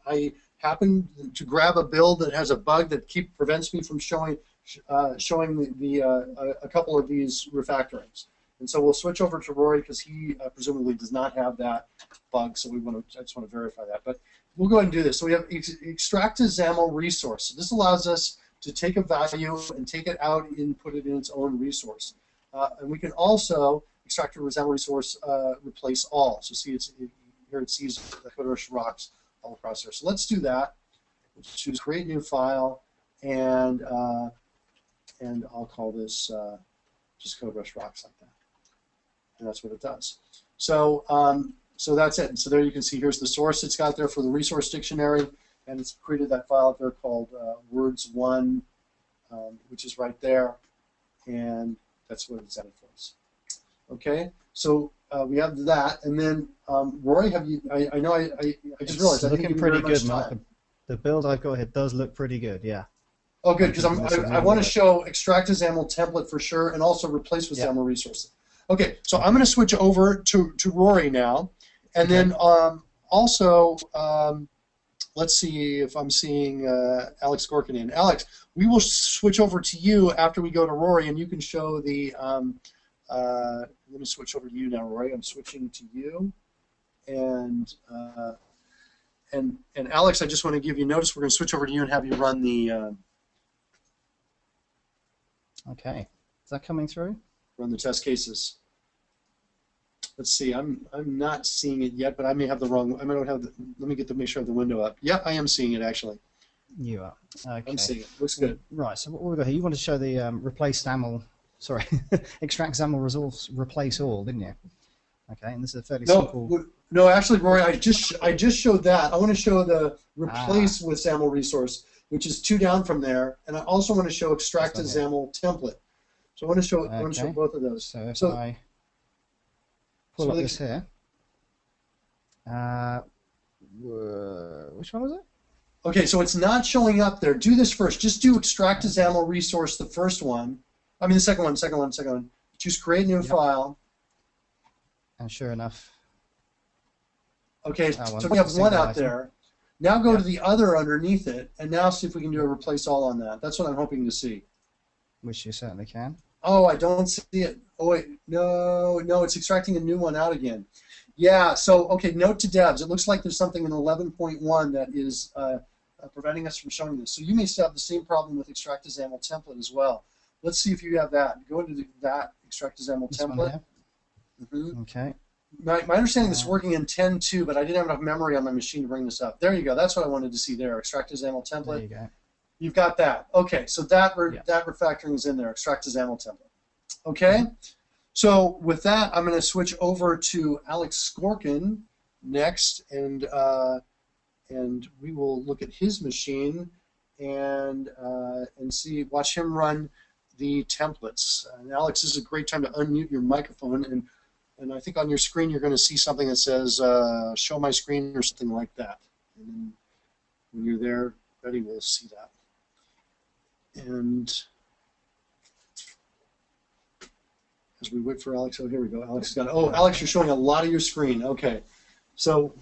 happened to grab a build that has a bug that prevents me from showing a couple of these refactorings. And so we'll switch over to Rory because he presumably does not have that bug. So I just want to verify that. But we'll go ahead and do this. So we have extract a XAML resource. So this allows us to take a value and take it out and put it in its own resource. And we can also extract a XAML resource, replace all. So see, here it sees the CodeRush rocks all across there. So let's do that. We'll choose create new file, and I'll call this just CodeRush rocks like that. And that's what it does. So so that's it. And so there you can see here's the source it's got there for the resource dictionary, and it's created that file up there called words1, which is right there, and that's what it's added for us. Okay, so we have that, and then Rory, have you? I know I just realized it's looking pretty good, Mark. The build I've got here does look pretty good, yeah. Oh, good, because I want to show extract a XAML template for sure, and also replace with XAML resources. Okay, so I'm going to switch over to Rory now, and then also let's see if I'm seeing Alex Gorkin in. Alex, we will switch over to you after we go to Rory, and you can show the. Let me switch over to you now, Rory. I'm switching to you, and Alex, I just want to give you notice. We're going to switch over to you and have you run the. Okay, is that coming through? Run the test cases. Let's see. I'm not seeing it yet, but I may have the wrong. I may not have. Let me make sure I have the window up. Yeah, I am seeing it actually. You are. Okay. I'm seeing it. Looks good. Right. So what we've got here, you want to show the replace XAML, sorry, extract XAML resource, replace all, didn't you? Okay, and this is a fairly simple. No, actually, Rory, I just showed that. I want to show the replace with XAML resource, which is 2 down from there, and I also want to show extract a XAML template. So I want to show both of those. So if I pull up this here, which one was it? Okay, so it's not showing up there. Do this first. Just do extract a XAML resource, the first one. I mean the second one. Choose create new file. And sure enough. Okay, so we have one out there. Now go to the other underneath it, and now see if we can do a replace all on that. That's what I'm hoping to see. Which you certainly can. Oh, I don't see it. Oh, wait. No, it's extracting a new one out again. Yeah, so, okay, note to devs. It looks like there's something in 11.1 that is preventing us from showing this. So you may still have the same problem with extract a XAML template as well. Let's see if you have that. Go into that extract a XAML template. Okay. My understanding is working in 10.2, but I didn't have enough memory on my machine to bring this up. There you go. That's what I wanted to see there. Extract a XAML template. There you go. You've got that. Okay, so that refactoring is in there. Extract a XAML template. Okay. So with that, I'm going to switch over to Alex Skorkin next, and we will look at his machine and watch him run the templates. And Alex, this is a great time to unmute your microphone, and I think on your screen you're going to see something that says "Show my screen" or something like that. And then when you're there, Betty will see that. And as we wait for Alex, oh, here we go. Alex has got it. Oh, Alex, you're showing a lot of your screen. Okay, so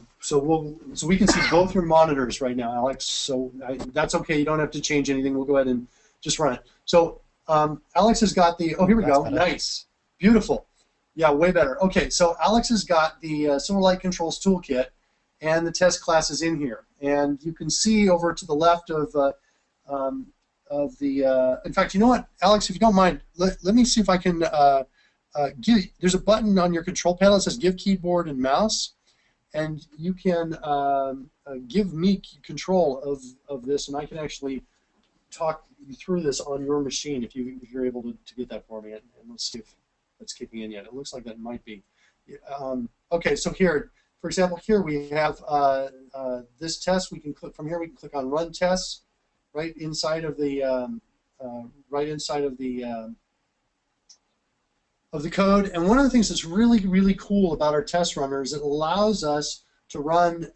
we can see both your monitors right now, Alex. So that's okay. You don't have to change anything. We'll go ahead and just run it. So Alex has got the. Oh, here we go. Better. Nice, beautiful. Yeah, way better. Okay, so Alex has got the Silverlight Controls Toolkit, and the test class is in here. And you can see over to the left of the. In fact, you know what, Alex, if you don't mind, let me see if I can. There's a button on your control panel that says Give Keyboard and Mouse, and you can give me control of this, and I can actually talk you through this on your machine if you're able to get that for me. And let's see if that's kicking in yet. It looks like that might be. Okay, so here, for example, here we have this test. We can click from here. We can click on Run Tests right inside of the of the code. And one of the things that's really cool about our test runner is it allows us to run.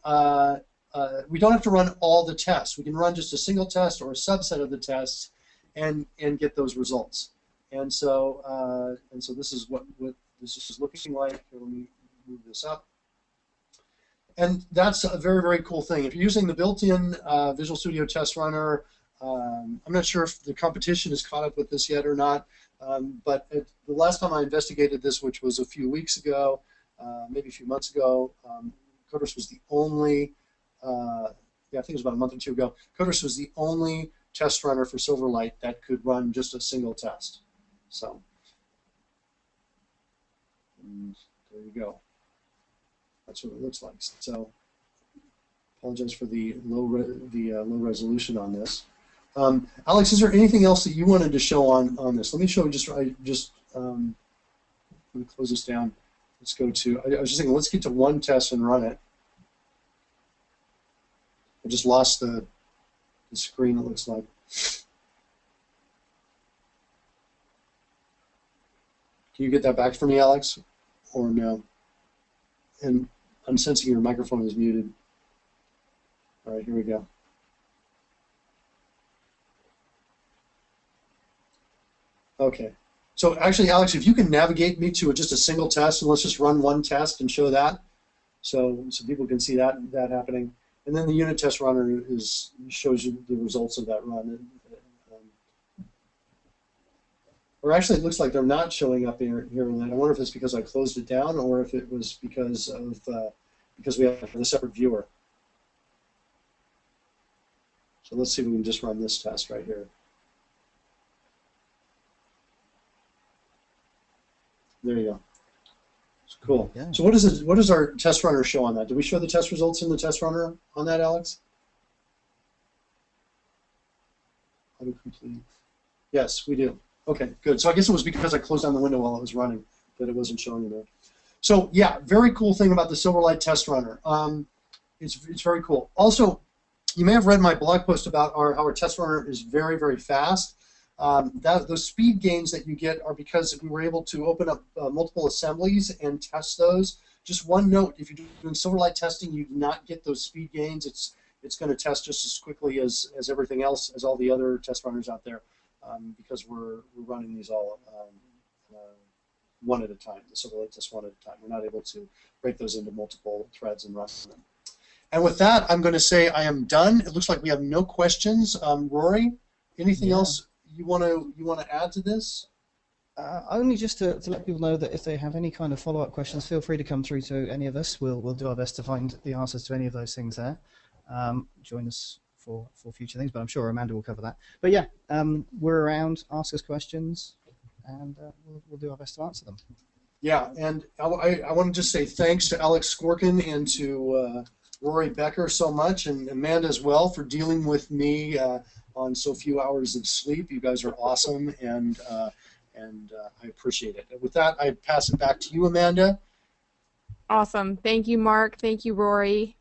We don't have to run all the tests. We can run just a single test or a subset of the tests, and get those results. And so this is what this is looking like. Here, let me move this up. And that's a very cool thing. If you're using the built-in Visual Studio Test Runner, I'm not sure if the competition has caught up with this yet or not, but the last time I investigated this, which was a few weeks ago, maybe a few months ago, CodeRush was the only, I think it was about a month or two ago, CodeRush was the only test runner for Silverlight that could run just a single test. So, and there you go. That's what it looks like. So, apologize for the low resolution on this. Alex, is there anything else that you wanted to show on this? Let me show let me close this down. Let's go to. I was just thinking, let's get to one test and run it. I just lost the screen. It looks like. Can you get that back for me, Alex, or no? And I'm sensing your microphone is muted. All right, here we go. Okay. So actually, Alex, if you can navigate me to just a single test, and let's just run one test and show that, so people can see that happening. And then the unit test runner shows you the results of that run. Or actually, it looks like they're not showing up here. I wonder if it's because I closed it down, or if it was because we have a separate viewer. So let's see if we can just run this test right here. There you go. It's cool. Yeah. So what does our test runner show on that? Did we show the test results in the test runner on that, Alex? Autocomplete. Yes, we do. Okay, good. So I guess it was because I closed down the window while it was running that it wasn't showing you there. So yeah, very cool thing about the Silverlight test runner. It's very cool. Also, you may have read my blog post about how our test runner is very, very fast. Those speed gains that you get are because we were able to open up multiple assemblies and test those. Just one note, if you're doing Silverlight testing, you do not get those speed gains. It's going to test just as quickly as everything else, as all the other test runners out there, because we're running these all one at a time, the Silverlight test one at a time. We're not able to break those into multiple threads and run them. And with that, I'm going to say I am done. It looks like we have no questions. Rory, anything else you want to add to this? Only just to let people know that if they have any kind of follow-up questions, feel free to come through to any of us. We'll do our best to find the answers to any of those things there. Join us for future things, but I'm sure Amanda will cover that. But yeah, we're around. Ask us questions, and we'll do our best to answer them. Yeah, and I want to just say thanks to Alex Skorkin and to Rory Becker so much, and Amanda as well, for dealing with me on so few hours of sleep. You guys are awesome, and I appreciate it. With that, I pass it back to you, Amanda. Awesome. Thank you, Mark. Thank you, Rory.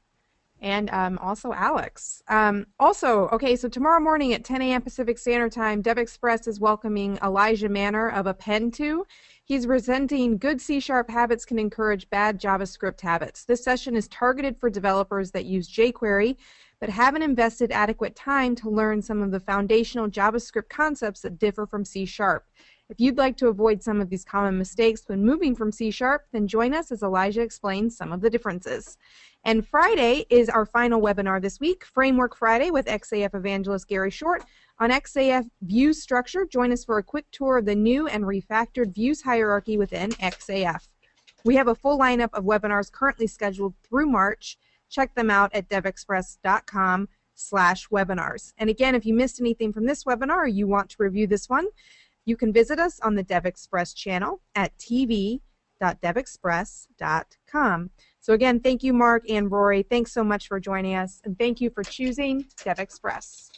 And also Alex. Okay, so tomorrow morning at 10 a.m. Pacific Standard Time, DevExpress is welcoming Elijah Manor of Append2. He's presenting good C# habits can encourage bad JavaScript habits. This session is targeted for developers that use jQuery but haven't invested adequate time to learn some of the foundational JavaScript concepts that differ from C#. If you'd like to avoid some of these common mistakes when moving from C#, then join us as Elijah explains some of the differences. And Friday is our final webinar this week, Framework Friday with XAF evangelist Gary Short on XAF views structure. Join us for a quick tour of the new and refactored views hierarchy within XAF. We have a full lineup of webinars currently scheduled through March. Check them out at devexpress.com/webinars. And again, if you missed anything from this webinar or you want to review this one, you can visit us on the DevExpress channel at tv.devexpress.com. So again, thank you, Mark and Rory. Thanks so much for joining us, and thank you for choosing DevExpress.